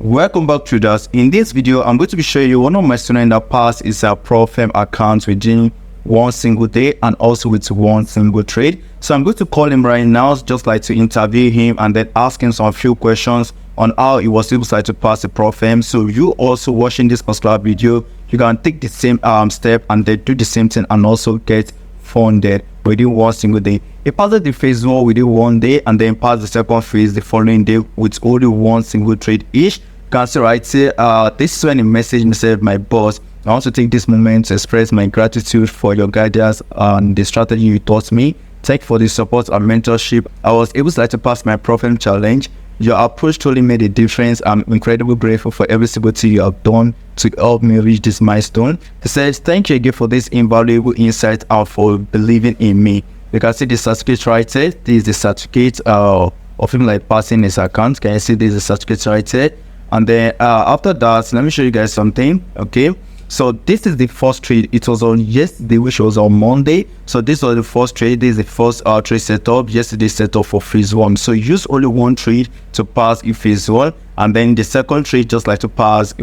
Welcome back, traders. In this video, I'm going to be showing you one of my students that passed is a Pro-Firm account within one single day and also with one single trade. So I'm going to call him right now, just like to interview him and then ask him some few questions on how he was able to pass the Pro-Firm. So you also watching this particular video, you can take the same step and then do the same thing and also get funded within one single day. He passes the phase 1 within 1 day and then pass the second phase the following day with only one single trade each. You can see right here, this is when he messaged me, said, "My boss, I want to take this moment to express my gratitude for your guidance and the strategy you taught me. Thank you for the support and mentorship. I was able to pass my Pro-Firm challenge. Your approach totally made a difference. I'm incredibly grateful for every single thing you have done to help me reach this milestone." He says, "Thank you again for this invaluable insight and for believing in me." You can see the certificate right here. This is the certificate of him like passing his account. Can you see this is the certificate right here? And then after that, let me show you guys something. Okay, so this is the first trade. It was on yesterday, which was on Monday. So this was the first trade. This is the first trade setup. Yesterday setup for phase 1. So use only one trade to pass in phase 1, and then the second trade just like to pass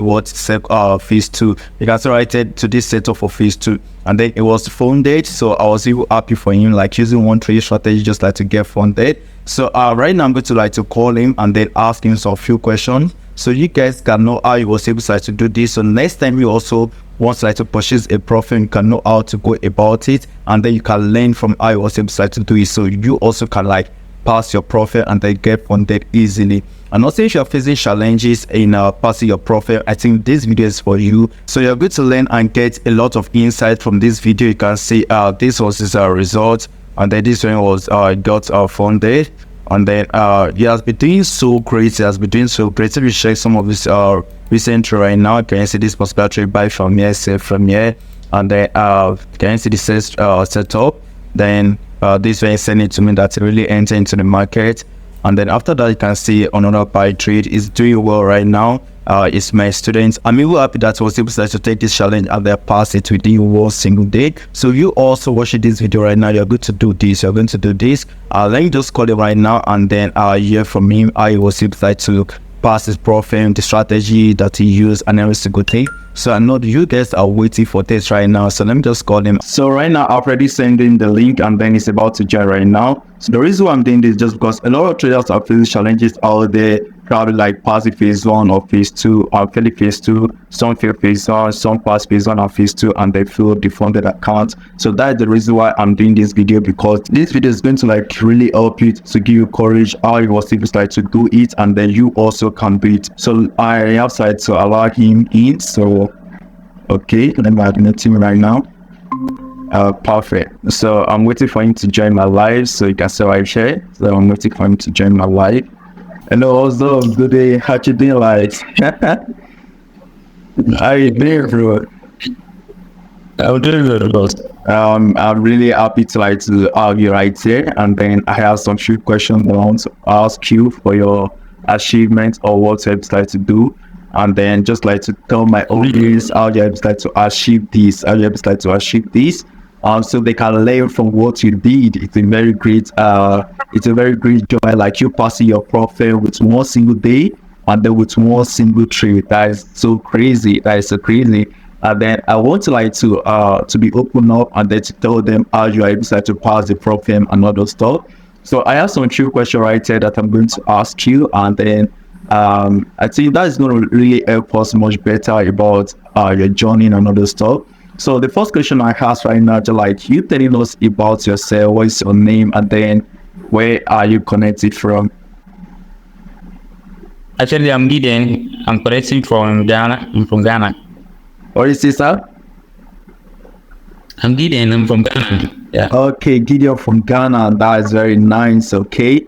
phase 2. You can see right here to this setup for phase 2, and then it was funded. So I was even happy for him, like using one trade strategy just like to get funded. So right now I'm going to like to call him and then ask him some few questions, so you guys can know how he was able to do this. So next time you also want to purchase a Pro-Firm, you can know how to go about it, and then you can learn from how he was able to do it, so you also can like pass your Pro-Firm and then get funded easily. And also, if you're facing challenges in passing your Pro-Firm, I think this video is for you. So you're going to learn and get a lot of insight from this video. You can see this was his result, and then this one was got funded. And then he has been doing so great. If you check some of his recent trade right now, can you see this particular trade buy from here, sell from here, and then can you see the setup? Then this way send it to me that really enter into the market. And then after that, you can see another buy trade is doing well right now. It's my students. I'm even happy that I was able to take this challenge and then pass it within one single day. So you also watching this video right now, you're going to do this. You're going to do this. Let me just call him right now and then hear from him how he was able to pass his Pro-Firm, the strategy that he used, and every single thing. So I know you guys are waiting for this right now. So let me just call him. So right now, I've already sent him the link and then he's about to join right now. So the reason why I'm doing this is just because a lot of traders are facing challenges out there, probably like passing phase 1 or phase 2 or failing phase 2. Some fail phase 1, some pass phase 1 and phase 2, and they fail the funded account. So that's the reason why I'm doing this video, because this video is going to like really help you to give you courage how you was able to do it, and then you also can do it. So I have decided to allow him in. So okay, let me admit him right now. Perfect. So I'm waiting for him to join my live, so you can see right here. So I'm waiting for him to join my live. Hello, what's up? Good day. How you doing, like? How you doing, bro? I'm doing good, boss. I'm really happy to have you right here, and then I have some few questions I want to ask you for your achievements or what you have to do, and then just like to tell my audience how you have to achieve this, so they can learn from what you did. It's a very great job, like you passing your Pro-Firm with one single day and then with one single trade. That is so crazy. And then I want to be open up and then to tell them how you are able to pass the Pro-Firm and other stuff. So I have some few questions right here that I'm going to ask you, and then I think that is going to really help us much better about your journey and other stuff. So the first question I ask right now, just like you telling us about yourself, what is your name, and then where are you connected from? Actually, I'm Gideon. I'm connecting from Ghana. I'm from Ghana. What is this, sir? I'm Gideon. I'm from Ghana. Yeah. Okay, Gideon from Ghana. That is very nice. Okay.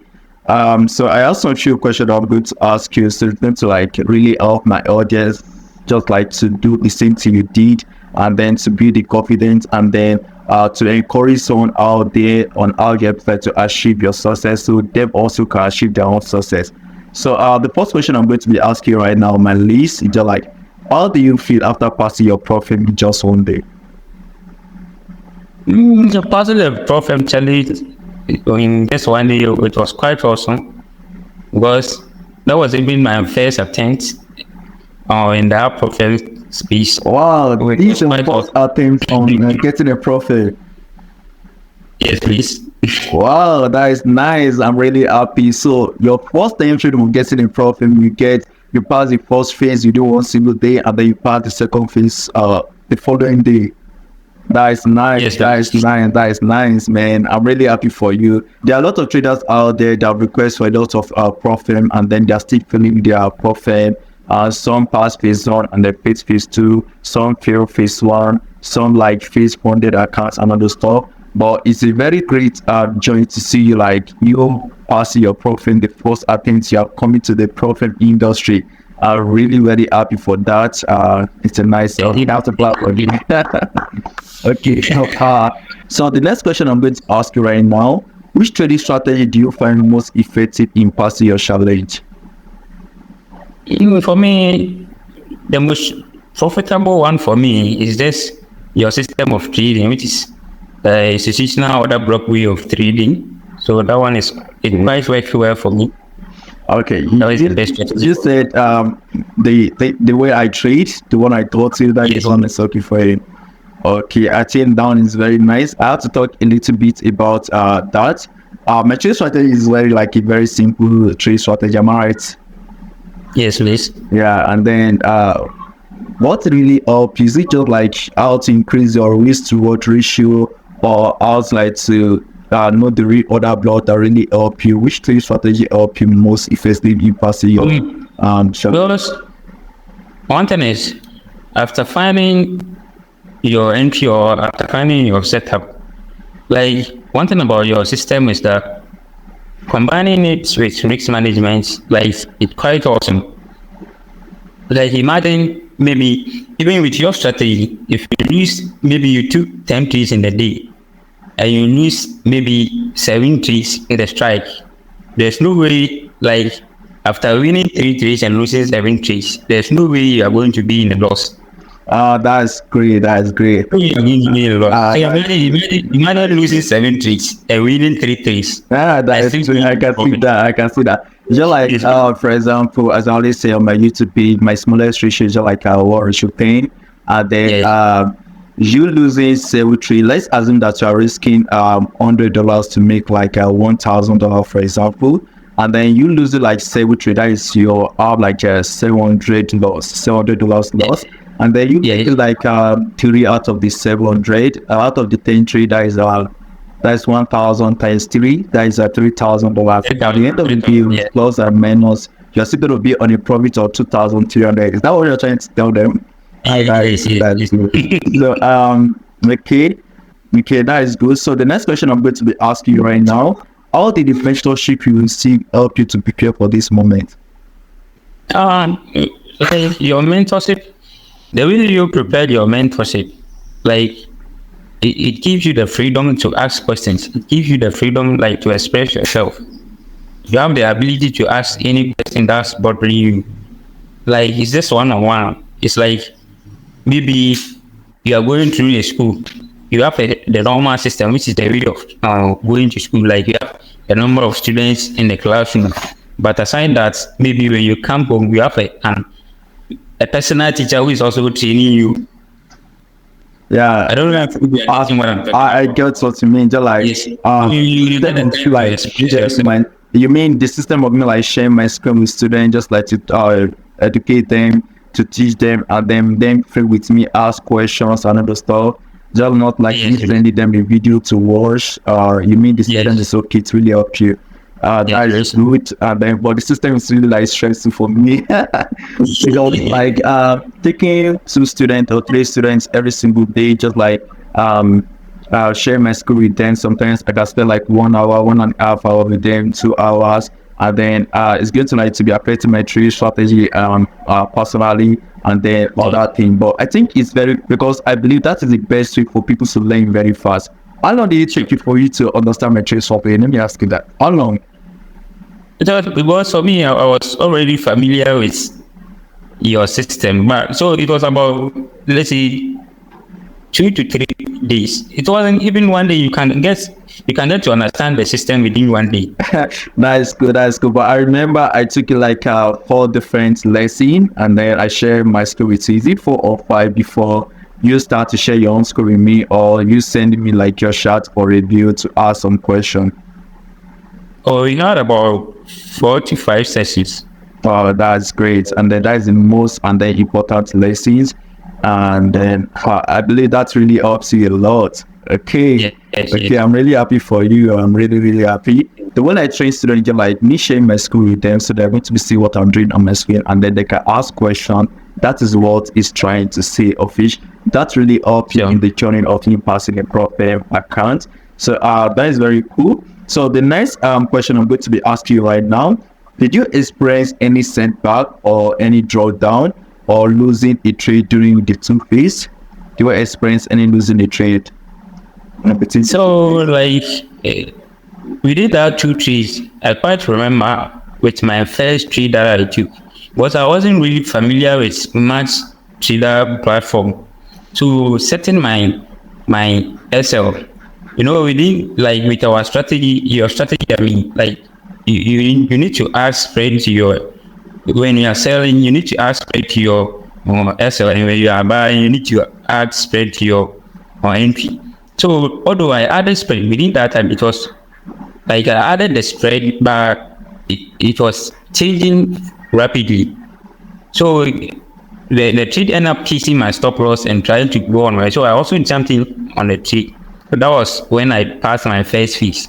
So I have some few questions I'm going to ask you, so it's going to like really help my audience, just like to do the same thing you did, and then to build the confidence, and then to encourage someone out there on how you have to achieve your success, so they also can achieve their own success. So the first question I'm going to be asking you right now on my list is just like, how do you feel after passing your Pro-Firm in just one day? Passing the Pro-Firm challenge in just one day, it was quite awesome, because that was even my first attempt in the profile space. Wow, With these are quite first a- attempts on getting a profit. Yes, please. Wow, that is nice. I'm really happy. So your first entry will getting a profit, you pass the first phase, you do one single day, and then you pass the second phase the following day. That is nice. Yes, That is nice. That is nice, man. I'm really happy for you. There are a lot of traders out there that request for a lot of profit, and then they're still filling their profit. Some pass phase one and then paid phase two. Some fail phase one. Some like phase funded accounts and other stuff. But it's a very great joy to see you like you passing your profit. The first attempt you are coming to the profit industry. I'm really very happy for that. It's a nice. You have to clap for me. Okay. So the next question I'm going to ask you right now: which trading strategy do you find most effective in passing your challenge? For me, the most profitable one for me is just your system of trading, which is institutional order block way of trading. So that one it quite works well for me. Okay, That is the best strategy. you said the way I trade, the one I taught you, that is one is okay for you. Okay, I think down is very nice. I have to talk a little bit about that. My trade strategy is a very simple trade strategy. Am I right? Yes, please. Yeah, and then what really helps is it just like how to increase your risk to reward ratio, or how to like to know the real order block that really help you? Which trade strategy help you most effectively in passing your Well, one thing is, after finding your entry or after finding your setup, like one thing about your system is that combining it with risk management, like it's quite awesome. Like imagine maybe even with your strategy, if you lose, maybe you took 10 trees in the day and you lose maybe 7 trees in the strike, there's no way, like after winning 3 trees and losing 7 trees, there's no way you are going to be in the loss. That's great. That's great. Imagine losing 7 trees and winning 3 trees. That is true. I can see that. I can see that. Just like, for example, as I always say on my YouTube page, my smallest ratio is just like a war ratio 10. And then you losing 7 tree. Let's assume that you are risking $100 to make like $1,000, for example. And then you lose it like 7 tree. That is your like $700 loss. And then you take like 3 out of the 700, out of the 10 trade, that's 1,000 times 3, that is $3,000. At the end of the day, plus and minus, you're still going to be on a profit of 2,300. Is that what you're trying to tell them? Yes. So okay, that is good. So the next question I'm going to be asking you right now: how did the mentorship you receive help you to prepare for this moment? Your mentorship, the way you prepared your mentorship, like it gives you the freedom to ask questions. It gives you the freedom like to express yourself. You have the ability to ask any question that's bothering you. Like it's just one-on-one. It's like maybe you are going through a school. You have the normal system, which is the way of going to school. Like you have a number of students in the classroom. But aside that, maybe when you come home, you have a personal teacher who is also training you. Yeah, I don't know if you understand what I'm talking about. I get what you mean. Just like you mean the system of me like sharing my screen with students, just like to educate them, to teach them, and then free with me, ask questions and other stuff. Just not like sending them a video to watch. You mean the system is okay to really help you. That is good. Then, but the system is really like stressful for me. Because like taking 2 students or 3 students every single day, just like share my screen with them. Sometimes I can spend like 1 hour, 1.5 hours with them, 2 hours, and then it's going to like to be affecting my trade strategy personally, and then all that thing. But I think it's very, because I believe that is the best way for people to learn very fast. How long did it take you for you to understand my trade strategy? Let me ask you that. How long? Because for me, I was already familiar with your system, but so it was about, let's say, 2 to 3 days. It wasn't even one day. You can guess you can get to understand the system within one day. That's good. That's good. But I remember I took it like 4 different lessons, and then I shared my story with you. Is it 4 or 5 before you start to share your own story with me, or you send me like your chat or review to ask some question? Oh, we had about 4 to 5 sessions. Oh, that's great. And then that is the most and then important lessons. And then I believe that really helps you a lot. Okay. Yes, Okay, yes. I'm really happy for you. I'm really, really happy. The when I train students, they're like me sharing my school with them, so they're going to see what I'm doing on my screen, and then they can ask questions. That is what is trying to say offish. That really helps you in the journey of you passing a proper account. So that is very cool. So the next question I'm going to be asking you right now: did you experience any setback or any drawdown or losing a trade during the 2 phase? Do you experience any losing a trade? So, like, we did that 2 trees. I quite remember with my first tree that I took, but I wasn't really familiar with much trader platform. So, setting my SL, we did like with our strategy, your strategy, I mean, like, you need to add spread to your, when you are selling, you need to add spread to your SL, and when you are buying, you need to add spread to your entry. So although I added spread within that time, it was like I added the spread, but it was changing rapidly. So the trade ended up kissing my stop loss and trying to go on. Right? So I also jumped in on the trade. So that was when I passed my first fees.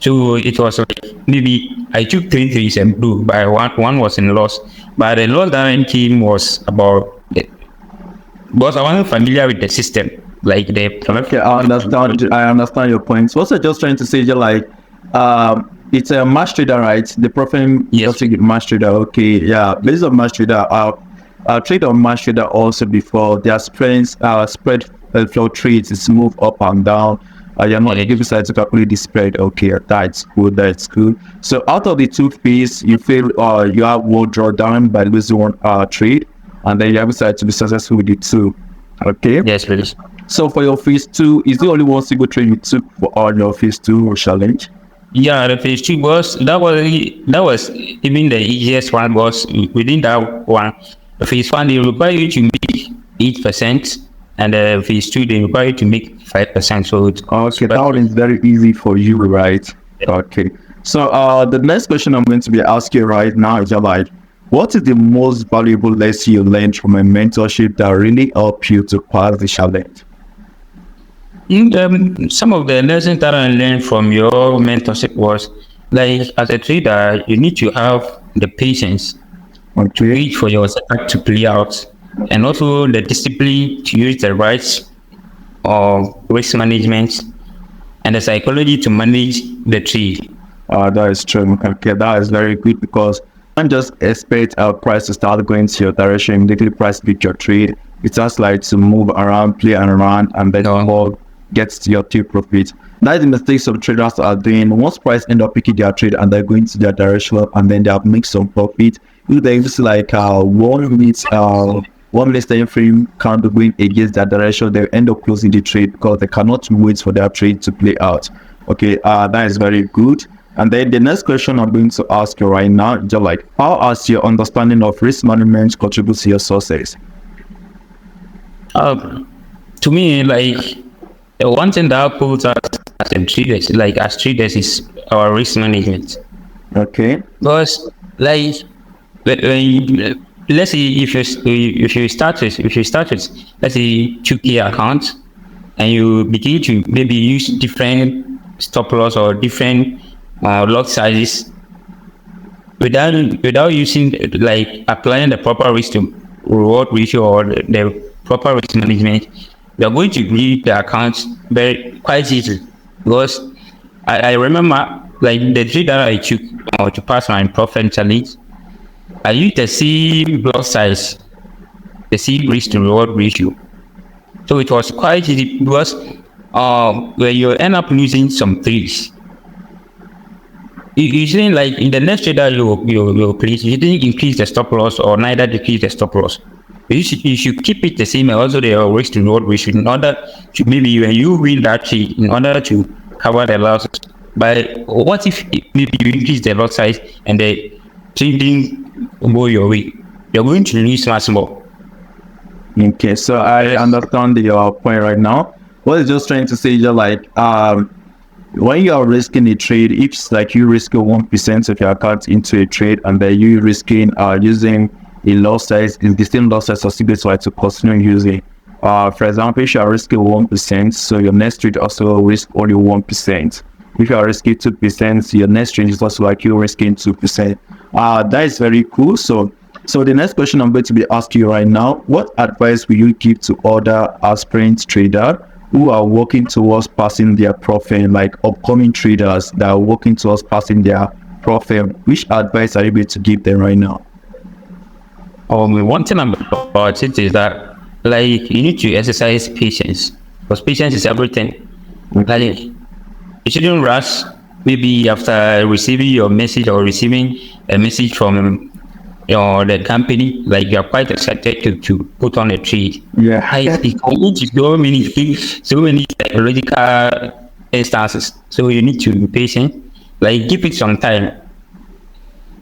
So it was like maybe I took 3 trees and blue, but one was in loss. But the loss that came was about because I wasn't familiar with the system. Like okay, I understand your points. What I'm just trying to say, you're like, it's a match trader, right? The problem, yes, match trader. Okay, yeah. Based on match trader, I trade on match trader also before. Their spread flow trades is move up and down. You're not able to calculate the spread. Okay, that's good. That's good. So out of the 2 fees, you feel you have one drawdown by losing one trade, and then you have decided to be successful with the 2. Okay. Yes, please. So for your phase 2, is there only one single trade you took for all your phase 2 challenge? Yeah, the phase 2 was even the easiest one. Was within that one, the phase 1 they require you to make 8%, and the phase 2 they require you to make 5%. So okay, that one is very easy for you, right? Yeah. Okay. So the next question I'm going to be asking right now is like, what is the most valuable lesson you learned from a mentorship that really helped you to pass the challenge? Some of the lessons that I learned from your mentorship was like, as a trader, you need to have the patience to wait for your setup to play out, and also the discipline to use the right risk management and the psychology to manage the trade. That is true. Okay, that is very good, because don't just expect our price to start going to your direction, immediately price pick your trade. It's just like to move around, play around, and then more gets to your take profit. That's the mistakes of traders are doing. Once price end up picking their trade and they're going to their direction, and then they have made some profit, if they use like 1 minute time frame candle going against that direction, they end up closing the trade because they cannot wait for their trade to play out. Okay, that is very good. And then the next question I'm going to ask you right now is like, how has your understanding of risk management contributed to your success? To me, like, the one thing that pulls us as traders is our risk management. Okay. Because like let's say if you start with let's say 2K account, and you begin to maybe use different stop loss or different lot sizes without using, like, applying the proper risk to reward ratio or the proper risk management, we are going to read the accounts quite easily. Because I remember, like, the trade that I took to pass my profit challenge, I used the same block size, the same risk to reward ratio. So it was quite easy, because when you end up losing some threes, you shouldn't, like, in the next trade that you place, you didn't increase the stop loss or neither decrease the stop loss. You should keep it the same, and also the risk to reward ratio, in order to maybe when you win that trade, in order to cover the losses. But what if maybe you increase the lot size and the trading go your way? You're going to lose much more. Okay, so I understand your point right now. What is just trying to say, just like when you are risking a trade, if it's like you risk 1% of your account into a trade, and then you risking using a lot size, is the same lot size or still going to continue using. For example, if you are risking 1%, so your next trade also risk only 1%. If you are risking 2%, your next trade is also like you're risking 2%. That is very cool. So the next question I'm going to be asking you right now: what advice will you give to other aspirant traders who are working towards passing their profit, like upcoming traders that are working towards passing their profit? Which advice are you able to give them right now? One thing about it is that, like, you need to exercise patience, because patience is everything. Like, you shouldn't rush. Maybe after receiving your message or receiving a message from the company, like you are quite excited to put on a trade. Yeah. So many psychological instances. So you need to be patient. Like, give it some time.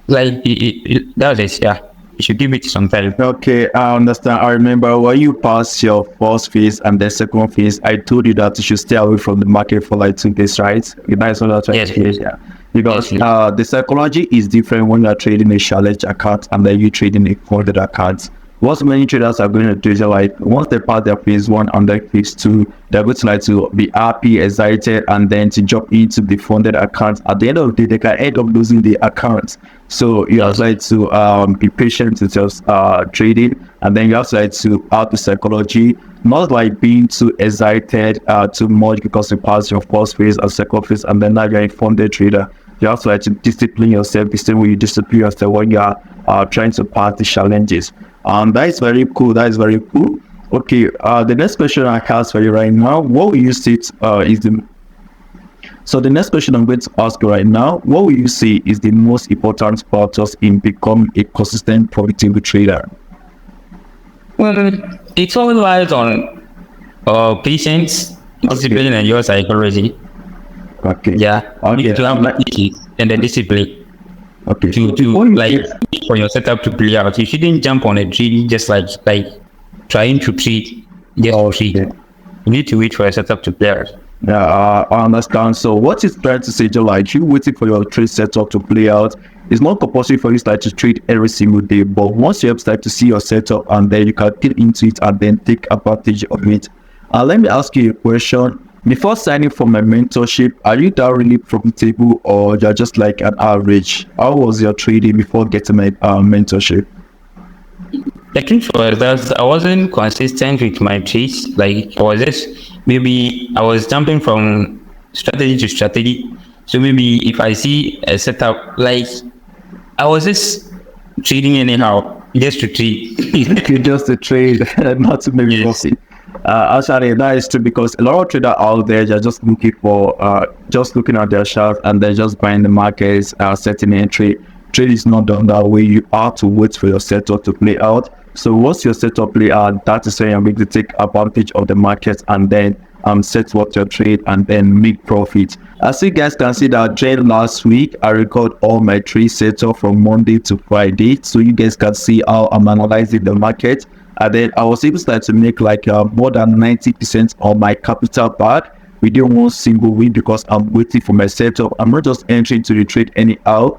Like, that's it. Yeah. You should give it some time. Okay, I understand. I remember when you pass your first phase and the second phase, I told you that you should stay away from the market for like 2 days, right? That's what that's right. Yes. Yeah. Because Yes. the psychology is different when you're trading a challenge account and then you trading a funded account. What many traders are going to do is like once they pass their phase 1 and then phase 2, they're going to like to be happy, excited, and then to jump into the funded account. At the end of the day, they can end up losing the account. So you have like to be patient to just trading, and then you have to like to out the psychology, not like being too excited too much because you pass your first phase and second phase, and then now you're a funded trader. You have to like to discipline yourself the same way you discipline yourself when you are trying to pass the challenges. That is very cool. That is very cool. Okay. The next question I have for you right now: what will you say is the So the next question I'm going to ask you right now: what will you say is the most important factors in becoming a consistent, profitable trader? Well, it all relies on patience, discipline, and your psychology. Okay. Yeah. You Okay. need to have the patience and the discipline Okay. to like for your setup to play out. You shouldn't jump on a tree just like trying to treat just treat. Okay. You need to wait for a setup to play out. Yeah, I understand. So what is trying to say, just like you waiting for your trade setup to play out, it's not compulsory for you to trade every single day. But once you have started to see your setup, and then you can get into it and then take advantage of it. Let me ask you a question. Before signing for my mentorship, are you that really profitable, or you're just like an average? How was your trading before getting my mentorship? The truth was that I wasn't consistent with my trades. Like, I was just maybe I was jumping from strategy to strategy. So maybe if I see a setup, like I was just trading anyhow, just to trade. Just to trade, not to make profit. Actually, that is true, because a lot of traders out there are just looking for just looking at their chart and they're just buying the markets, setting entry. Trade is not done that way. You have to wait for your setup to play out. So once your setup play out, that is when you're going to take advantage of the market and then set what your trade and then make profit. As you guys can see, that trade last week, I record all my trade setup from Monday to Friday, so you guys can see how I'm analyzing the market. And then I was able to make like more than 90% of my capital back within one single week, because I'm waiting for my setup. I'm not just entering to the trade anyhow.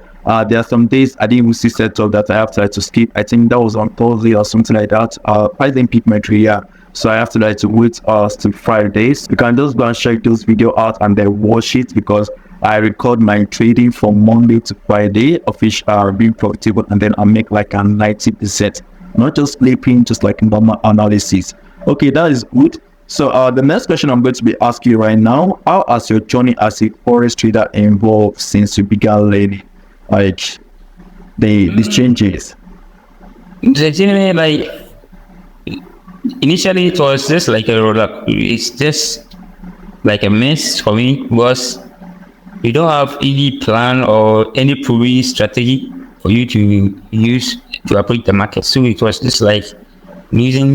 There are some days I didn't even see setup that I have to skip. I think that was on Thursday or something like that. I didn't pick my trade, yeah. So I have to wait till Fridays. You can just go and check those videos out and then watch it, because I record my trading from Monday to Friday, of which are being profitable, and then I make like a 90%. Not just sleeping, just like normal analysis. Okay, that is good. So the next question I'm going to be asking you right now: how has your journey as a forex trader evolved since you began learning, like these changes? Like, initially it was just like a roller. It's just like a mess for me, because you don't have any plan or any proven strategy for you to use to approach the market. So it was just like losing,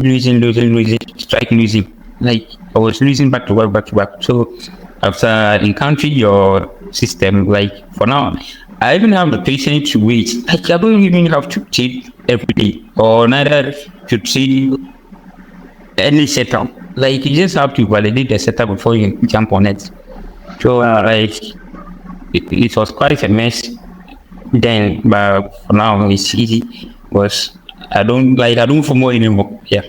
strike losing. Like, I was losing back to back. So after encountering your system, like for now, I even have the patience to wait. Like I don't even have to cheat every day, or neither to cheat any setup. Like you just have to validate the setup before you jump on it. So like it was quite a mess then, but for now it's easy because I don't FOMO anymore. Yeah.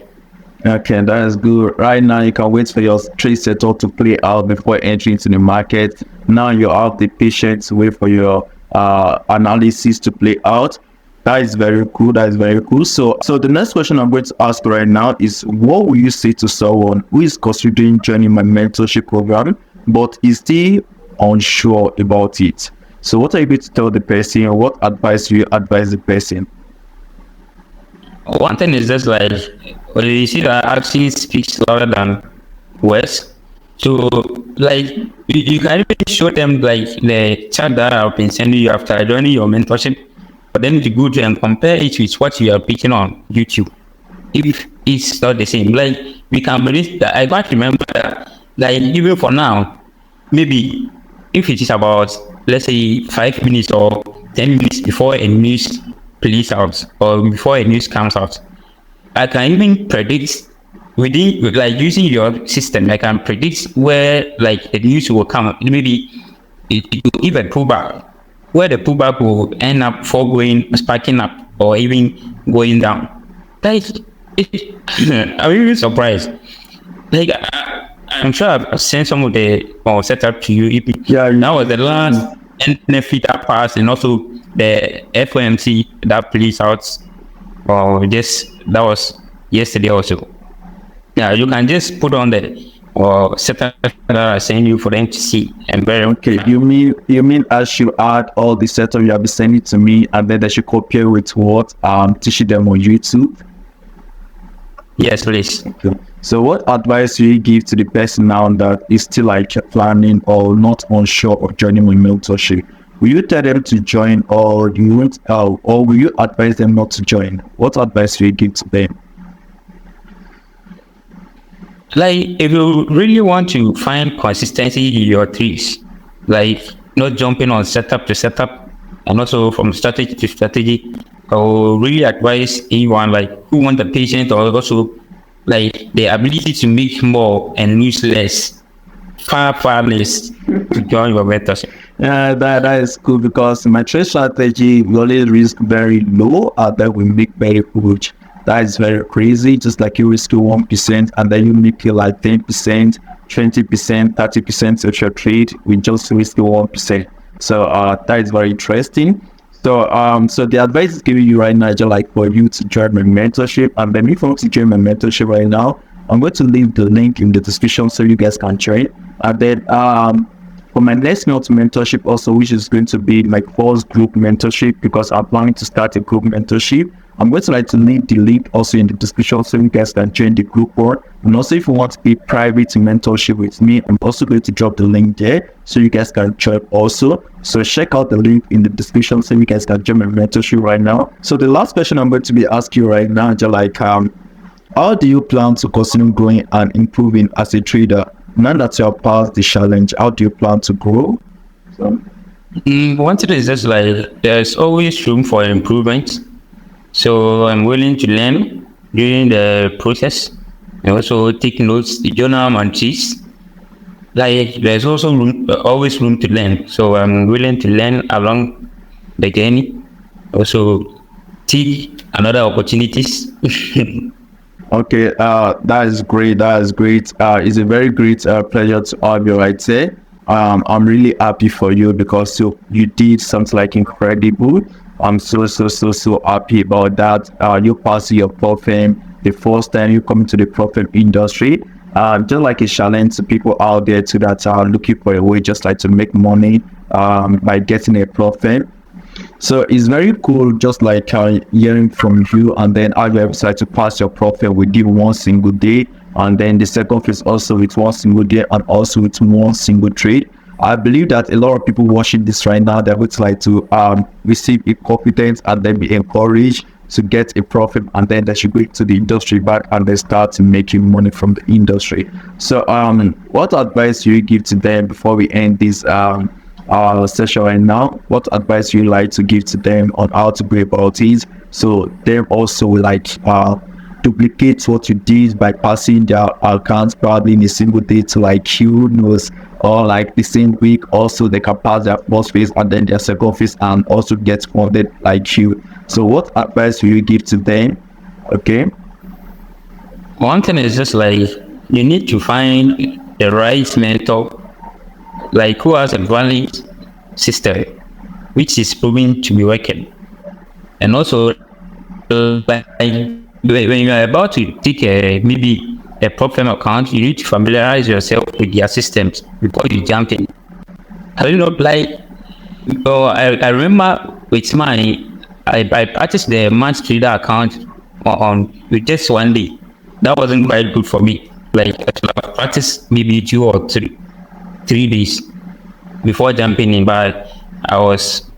Okay, that is good. Right now, you can wait for your trade setup to play out before entering into the market. Now you have the patience to wait for your analysis to play out. That is very cool. That is very cool. So the next question I'm going to ask right now is, what will you say to someone who is considering joining my mentorship program, but is still unsure about it? So what are you going to tell the person? What advice do you advise the person? One thing is just like, well, you see that actually speaks louder than words. So like you can even show them like the chat that I've been sending you after joining your mentorship, but then you go to and compare it with what you are picking on YouTube. If it's not the same, like we can believe that I can't remember that, like even for now, maybe if it is about, let's say, 5 minutes or 10 minutes before a news plays out or before a news comes out, I can even predict within, like using your system, I can predict where like the news will come. Maybe it will give a pullback, where the pullback will end up for going sparking up or even going down. Like I'm even surprised. Like I'm sure I've sent some of the setup to you. Yeah, that was the last NFP that passed, and also the FOMC that plays out. Or just that was yesterday also. Yeah, you can just put on the setup that I send you for them to see. And very okay. You mean I should add all the setup you have been sending to me, and then they should compare with what teaching them on YouTube? Yes, please. Okay. So what advice do you give to the person now that is still like planning or not unsure of joining my mentorship? Will you tell them to join, or you won't, or will you advise them not to join? What advice do you give to them? Like if you really want to find consistency in your trees, like not jumping on setup to setup and also from strategy to strategy, I will really advise anyone like who want the patience or also like the ability to make more and lose less, far less, to join your mentorship. Yeah, that is cool, because my trade strategy we only risk very low and then we make very huge. That is very crazy. Just like you risk 1% and then you make it like 10%, 20%, 30% of your trade. We just risk 1%. So that is very interesting. So the advice is giving you right now, just like for you to join my mentorship. And then if you want to join my mentorship right now, I'm going to leave the link in the description so you guys can join. And then for my next mentorship also, which is going to be my first group mentorship, because I'm planning to start a group mentorship, I'm going to leave the link also in the description so you guys can join the group board. And also if you want to be private mentorship with me, I'm also going to drop the link there so you guys can join also. So check out the link in the description so you guys can join my mentorship right now. So the last question I'm going to be asking you right now, just like how do you plan to continue growing and improving as a trader? Now that you have passed the challenge, how do you plan to grow? One thing is just like there's always room for improvement. So I'm willing to learn during the process and also take notes, the journal entries. Like there's also always room to learn. So I'm willing to learn along the journey. Also take another opportunities. Okay, that is great. That is great. It's a very great pleasure to have you right there. I'm really happy for you because you did something like incredible. I'm so happy about that. You passed your Profem the first time you come into the Profem industry. Just like a challenge to people out there too that are looking for a way just like to make money by getting a Profem. So it's very cool, just like hearing from you, and then how you decide to pass your Profem within one single day, and then the second phase also with one single day and also with one single trade. I believe that a lot of people watching this right now, they would like to receive a confidence and then be encouraged to get a profit, and then they should go to the industry back and they start making money from the industry. So what advice do you give to them before we end this our session right now? What advice you like to give to them on how to go about it, so them also like duplicate what you did by passing their accounts probably in a single day to like who knows, or like the same week also they can pass their first phase and then their second phase and also get funded like you. So what advice will you give to them? Okay, One thing is just like you need to find the right mentor, like who has a valid system which is proven to be working. And also, like when you are about to take maybe a problem account, you need to familiarize yourself with their systems before you jump in. I don't know, like, I remember with I purchased the month trader account on with just one day. That wasn't quite good for me. Like, I should have practiced maybe 2 or 3 days before jumping in, but I was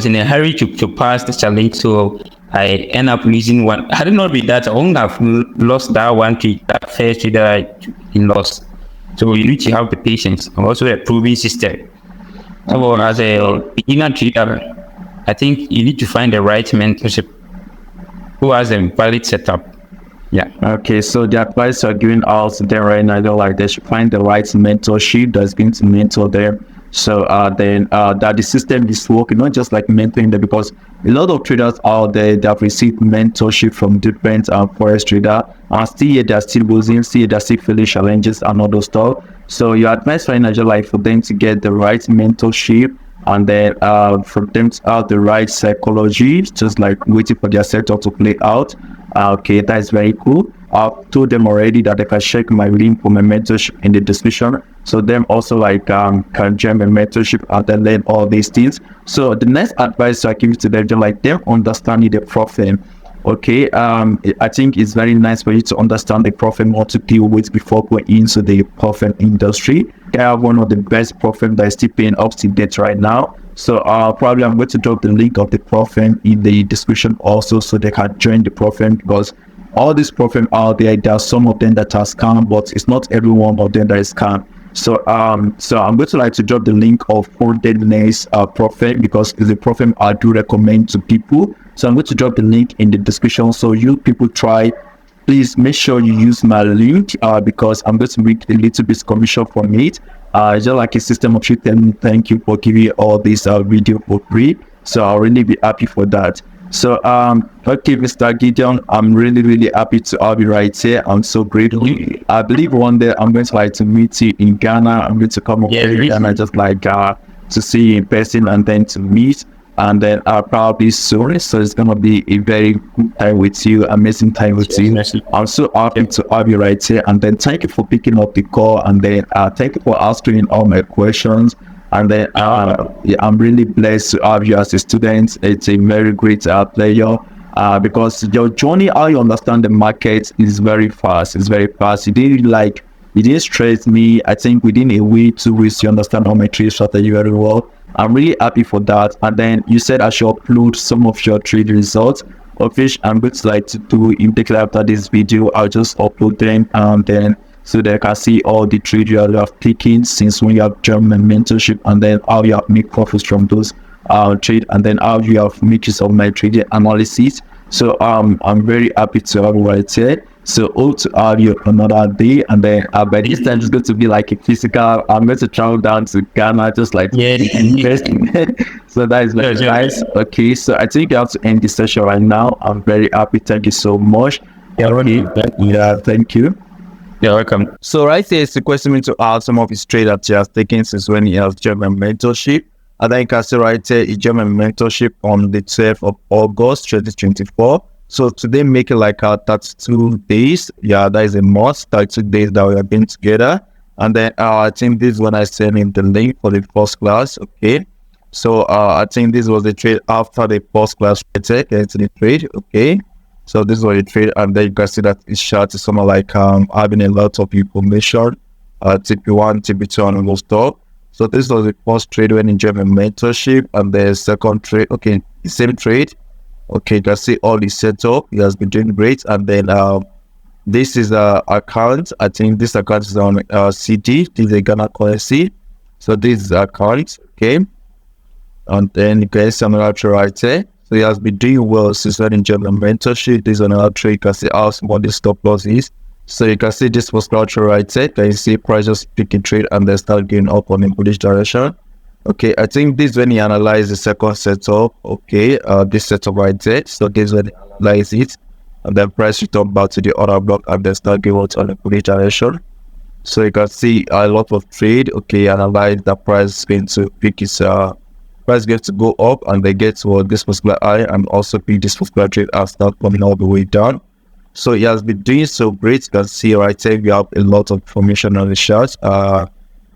in a hurry to pass the challenge, so I end up losing one. Had it not been that, I wouldn't have lost that one trade, that first trade that I lost. So you need to have the patience and also a proven system. So as a beginner trader, I think you need to find the right mentorship who has a valid setup. Yeah. Okay, so the advice you're giving out to them right now, they're like they should find the right mentorship that's going to mentor them. So then that the system is working, not just like mentoring them, because a lot of traders out there, they have received mentorship from different forex traders, and still they're still losing, still they're still feeling challenges and all those stuff. So your advice right now is like for them to get the right mentorship, and then for them to have the right psychology, just like waiting for their setup to play out. Okay, that is very cool. I've told them already that they can check my link for my mentorship in the description, so them also like can join my mentorship and then learn all these things. So the next advice I give to them, just like them understanding the problem. Okay, I think it's very nice for you to understand the problem, what to deal with before going into the profit industry. I have one of the best profit that is still paying up to date right now. So probably I'm going to drop the link of the profit in the description also, so they can join the profit, because all these profit out there are some of them that are scam, but it's not every one of them that is scam. So I'm going to like to drop the link of FundedNext profit, because it's a profit I do recommend to people. So I'm going to drop the link in the description, so you people try. Please make sure you use my link because I'm going to make a little bit commission from it. Just like a system of you telling me thank you for giving all this video for free. So I'll really be happy for that. So okay, Mr. Gideon, I'm really happy to have you right here. I'm so grateful. I believe one day I'm going to like to meet you in Ghana. I'm going to come over here and I just like to see you in person and then to meet. And then probably soon, so it's gonna be a very good time with you, amazing time with you. I'm so happy to have you right here, and then thank you for picking up the call, and then thank you for answering all my questions. And then yeah, I'm really blessed to have you as a student. It's a very great player because your journey, how you understand the market is very fast. It's very fast. You didn't stress me. I think within a week, 2 weeks, you understand all my trade strategy very well. I'm really happy for that. And then you said I should upload some of your trade results, of which I'm going to like to do immediately after this video. I'll just upload them and then so they can see all the trade you have taken since when you have joined my mentorship, and then how you have made profits from those trade, and then how you have made use of my trading analysis. So I'm very happy to have you right here. So hope to have you another day, and then by this time it's going to be like a physical. I'm going to travel down to Ghana, just like investing. So that is very nice. Okay, so I think I have to end this session right now. I'm very happy. Thank you so much. Thank you. You're welcome. So right here is the question to ask some of his trade that he has taken since when he has joined my mentorship. And then you can see right here, he joined my mentorship on the 12th of August 2024. So today make it like 32 days. Yeah, that is a must. 32 days that we have been together. And then I think this is when I sent him the link for the first class. Okay. So I think this was the trade after the first class into the trade. Okay. So this was the trade, and then you can see that it's short to someone like having a lot of information, TP1, TP2 and all stuff. So this was the first trade when in German mentorship, and the second trade, okay, the same trade. Okay, you can see all the setup. He has been doing great. And then this is a account. I think this account is on CD. This is a Ghana currency. So this is account. Okay, and then you can see another trade right there. So he has been doing well since when in German mentorship. This is another trade. You can see how small the stop loss is. So you can see this was trade right there. Can you see price just picking trade and then start going up on in bullish direction. Okay, I think this is when he analyzed the second setup. Okay, this setup right there. So this is when he analyzed it, and then price return back to the other block and then start going out on a bullish direction. So you can see a lot of trade. Okay, analyze the price is going to pick its price going to go up and they get to this particular high and also pick this particular trade and start coming all the way down. So he has been doing so great. You can see right here we have a lot of information on the chart.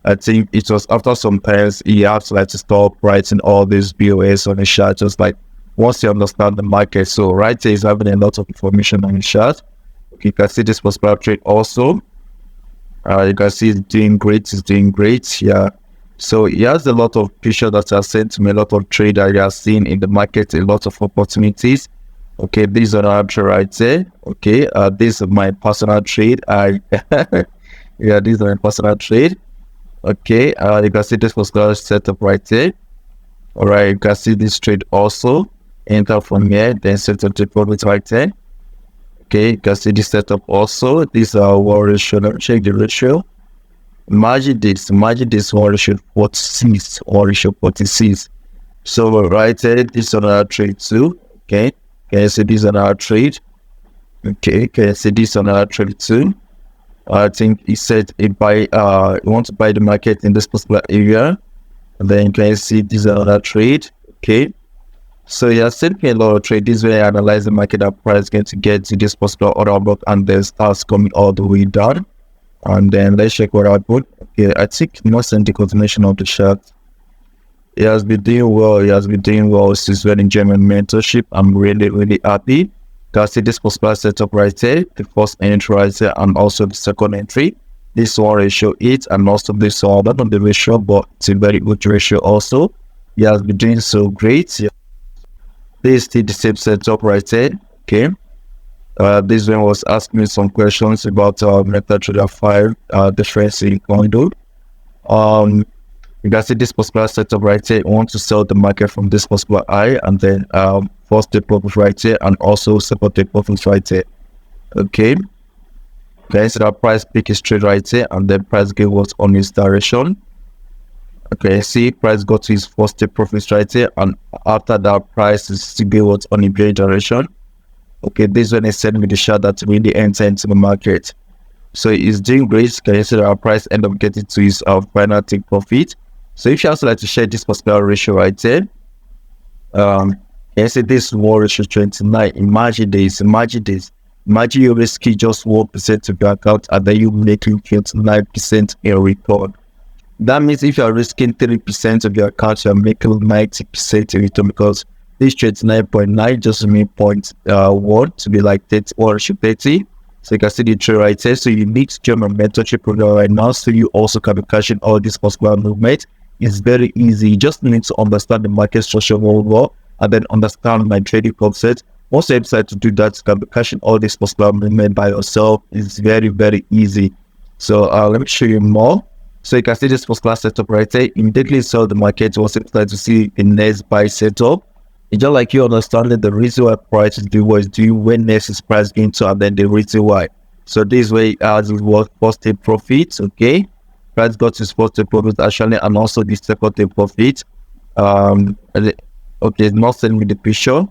I think it was after some times he has to stop writing all these BOS on the chart, just like once you understand the market. So right here he's having a lot of information on the chart. Okay, you can see this particular trade also. You can see it's doing great. Yeah. So he has a lot of pictures that are sent to me, a lot of trade that he has seen in the market, a lot of opportunities. Okay, these are our trade right there. Okay, this is my personal trade. Yeah, these are my personal trade. Okay, you can see this was set up right there. All right, you can see this trade also. Enter from here, then set up the profit right there. Okay, you can see this setup also. These are one ratio. Let me check the ratio. Imagine this one ratio 46 or ratio 46. So right there, this is another trade too. Okay, can you see this another trade? Okay, can you see this another trade too? I think he said he want to buy the market in this particular area, and then you can see this another trade. Okay, so he has sent me a lot of trade. This way I analyze the market that price is going to get to this particular order block and then starts coming all the way down. And then let's check what I put. Okay, I think most in the continuation of the chart. He has been doing well since when in German mentorship. I'm really happy. You can see this particular setup right there, the first entry right there, and also the second entry. This one ratio 8, and also this one, not on the ratio, but it's a very good ratio also. He has been doing so great. Yeah. This is the same setup right there. Okay. This one was asking me some questions about MetaTrader 5 difference in window. You can see this particular setup right here. You want to sell the market from this particular high, and then first take profit right here, and also second take profit right here. Okay. Okay, so that price pick is straight right here, and then price gave what's on his direction. Okay, see price got to his first take profit right here, and after that price is still give what's on his bearish direction. Okay, this is when he sent me the chart that really enter into the market. So he's doing great. Can you see that our price end up getting to his final take profit? So if you also like to share this particular ratio right there, you see this war ratio 29. Imagine this. Imagine you risking just 1% of your account and then you making 29% in return. That means if you're risking 3% of your account, you're making 90% in return, because this 29.9 just mean 0.1 to be like 30 or 30. So you can see the trade right there. So you need to join my mentorship program right now, so you also can be cashing all this possible movement. It's very easy. You just need to understand the market structure world well, and then understand my trading concept. Once you decide to do that, you can be cashing all this possible movement by yourself. It's very easy. So let me show you more. So you can see this particular setup right there. Immediately sell the market once you start to see the next buy setup. It's just like you understanding the reason why price is doing what it's doing, when next is price going to, and then the reason why. So this way as it was first take profit. Okay, price got his first take profit actually, and also this second take profit. Okay, it's not sending me the picture.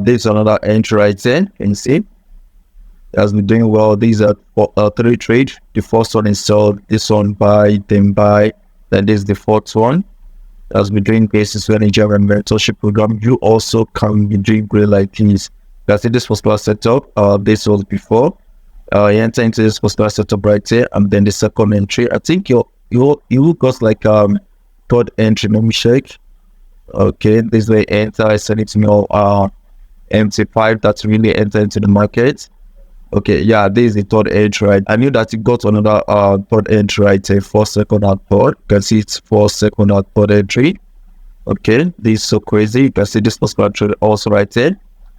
This is another entry right there. Can you see? It has been doing well. These are 3 trades. The first one is sold. This one buy, then buy. Then this is the fourth one. As we doing cases when in German mentorship program, you also can be doing great like this. That's it. This was last setup. This was before. You enter into this was last setup right there, and then the second entry. I think you got like third entry. Let me check. Okay, this way enter. I send it to me MT5 that's really enter into the market. Okay, yeah, this is the third entry, right? I knew that it got another third entry, right? 4 second and third. You can see it's 4 second and third entry. Okay, this is so crazy. You can see this particular trade also right there.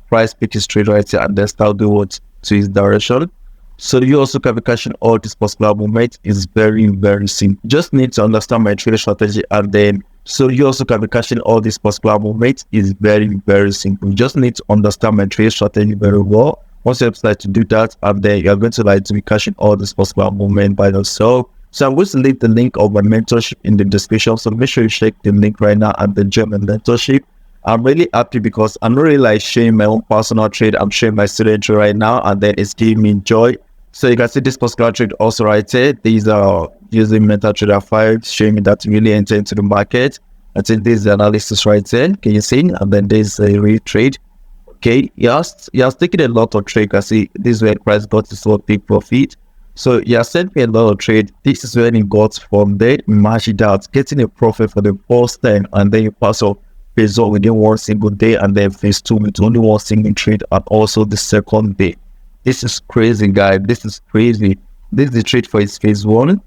Price pick is straight right here, and then start doing what to his direction. So you also can be catching all this particular movement is very, very simple. Just need to understand my trading strategy, and then so you also can be catching all this particular movement is very, very simple. You just need to understand my trading strategy very well. Once you decide to do that, and then you're going to like to be catching all this possible movement by yourself. So I'm going to leave the link of my mentorship in the description. So make sure you check the link right now and then join my mentorship. I'm really happy because I'm not really like sharing my own personal trade. I'm sharing my student trade right now, and then it's giving me joy. So you can see this particular trade also right here. These are using MetaTrader 5, showing me that really enter into the market. I think this is the analysis right there. Can you see? And then there's a real trade. Okay, he has taken a lot of trade. I see this is where the price got his so big profit. So he has sent me a lot of trade. This is when he got from there, match it out, getting a profit for the first time, and then you pass off phase 1 within 1 single day, and then phase 2 with only 1 single trade, and also the second day. This is crazy, guys. This is crazy. This is the trade for his phase 1,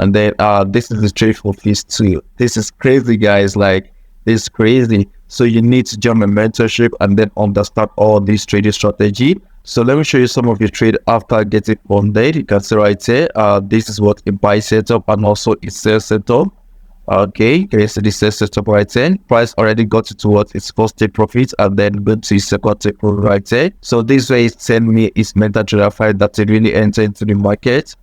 and then this is the trade for phase 2. This is crazy, guys. Like, this is crazy. So you need to join my mentorship and then understand all this trading strategy. So let me show you some of your trade after getting funded. You can see right here, this is what a buy setup and also a sell setup. Okay, can you see the sell setup right here? Price already got it to what its first take profit, and then go to his second take profit right here. So this way it's send me his MetaTrader 5 that it really enter into the market.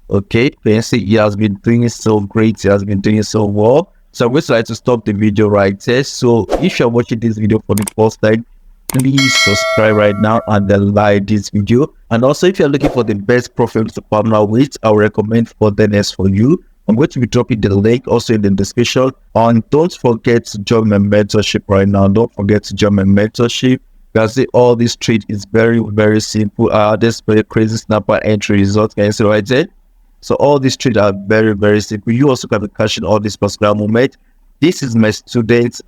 Okay, can you see he has been doing it so great, he has been doing it so well. So I'm going to try to stop the video right there. So if you're watching this video for the first time, please subscribe right now and then like this video. And also, if you're looking for the best profile to partner with, I will recommend FundedNext for you. I'm going to be dropping the link also in the description. And don't forget to join my mentorship right now. Don't forget to join my mentorship. You can see all this trade is very, very simple. This very crazy snapper entry result. Can you see right there? So all these trades are very, very simple. You also can be catching all this particular movement. This is my student's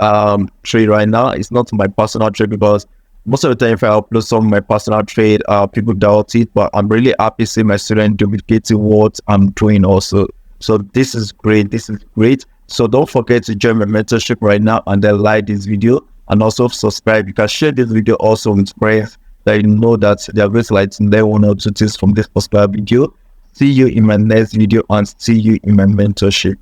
trade right now. It's not my personal trade because most of the time if I upload some of my personal trade, people doubt it. But I'm really happy seeing my student duplicating what I'm doing also. So this is great. This is great. So don't forget to join my mentorship right now and then like this video and also subscribe. You can share this video also with friends that you know that they are going to like to learn 1 or 2 things from this particular video. See you in my next video and see you in my mentorship.